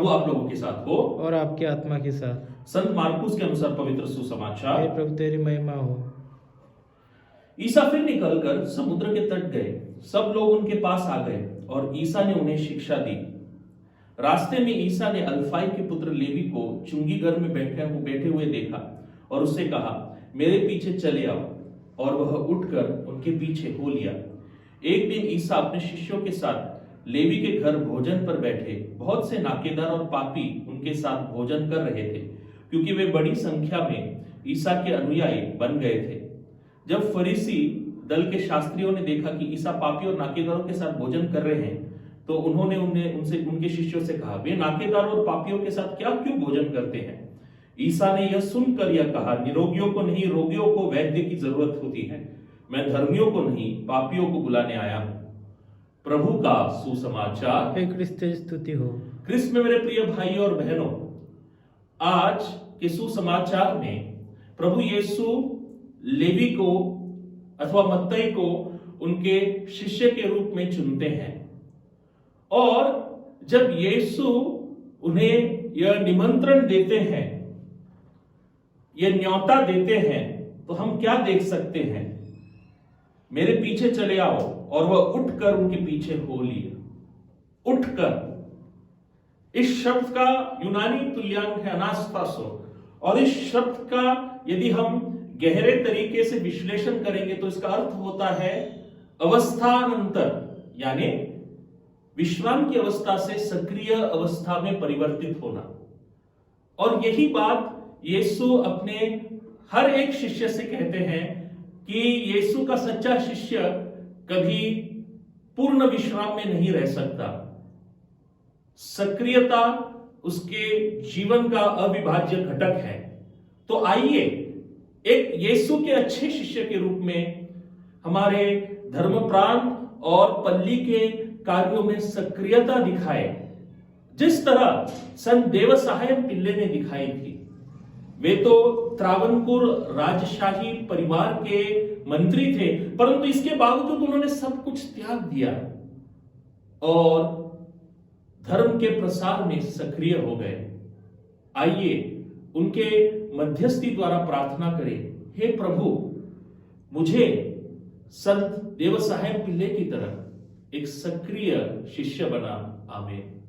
प्रभु आप लोगों के साथ हो और आपके आत्मा के साथ। संत मार्कुस के अनुसार पवित्र सुसमाचार। हे प्रभु तेरी महिमा हो। ईसा फिर निकलकर समुद्र के तट गए। सब लोग उनके पास आ गए और ईसा ने उन्हें शिक्षा दी। रास्ते में ईसा ने अल्फाई के पुत्र लेवी को चुंगी घर में बैठे हुए देखा और उससे कहा, मेरे पीछे चले आओ, और वह उठकर उनके पीछे हो लिया। एक दिन ईसा अपने शिष्यों के साथ लेवी के घर भोजन पर बैठे। बहुत से नाकेदार और पापी उनके साथ भोजन कर रहे थे, क्योंकि वे बड़ी संख्या में ईसा के अनुयायी बन गए थे। जब फरीसी दल के शास्त्रियों ने देखा कि ईसा पापी और नाकेदारों के साथ भोजन कर रहे हैं, तो उन्होंने उनके शिष्यों से कहा, वे नाकेदारों और पापियों के साथ क्या क्यों भोजन करते हैं? ईसा ने यह सुनकर यह कहा, निरोगियों को नहीं, रोगियों को वैद्य की जरूरत होती है। मैं धर्मियों को नहीं, पापियों को बुलाने आया हूं। प्रभु का सुसमाचार। हे क्रिस्त स्तुति हो। क्रिस्त में मेरे प्रिय भाई और बहनों, आज के सुसमाचार में प्रभु यीशु लेवी को अथवा मत्तई को उनके शिष्य के रूप में चुनते हैं। और जब यीशु उन्हें यह निमंत्रण देते हैं, यह न्योता देते हैं, तो हम क्या देख सकते हैं? मेरे पीछे चले आओ, और वह उठकर उनके पीछे हो लिया। उठकर, इस शब्द का यूनानी तुल्यांक है अनास्तासो, और इस शब्द का यदि हम गहरे तरीके से विश्लेषण करेंगे तो इसका अर्थ होता है अवस्थानंतर, यानी विश्राम की अवस्था से सक्रिय अवस्था में परिवर्तित होना। और यही बात यीशु अपने हर एक शिष्य से कहते हैं कि यीशु का सच्चा शिष्य कभी पूर्ण विश्राम में नहीं रह सकता। सक्रियता उसके जीवन का अविभाज्य घटक है। तो आइए एक यीशु के अच्छे शिष्य के रूप में हमारे धर्मप्रांत और पल्ली के कार्यों में सक्रियता दिखाए, जिस तरह संत देवसायम पिल्ले ने दिखाई थी। वे तो त्रावणकोर राजशाही परिवार के मंत्री थे, परंतु इसके बावजूद उन्होंने सब कुछ त्याग दिया और धर्म के प्रसार में सक्रिय हो गए। आइए उनके मध्यस्थी द्वारा प्रार्थना करें, हे प्रभु, मुझे संत देवसायम पिल्ले की तरह एक सक्रिय शिष्य बना। आमीन।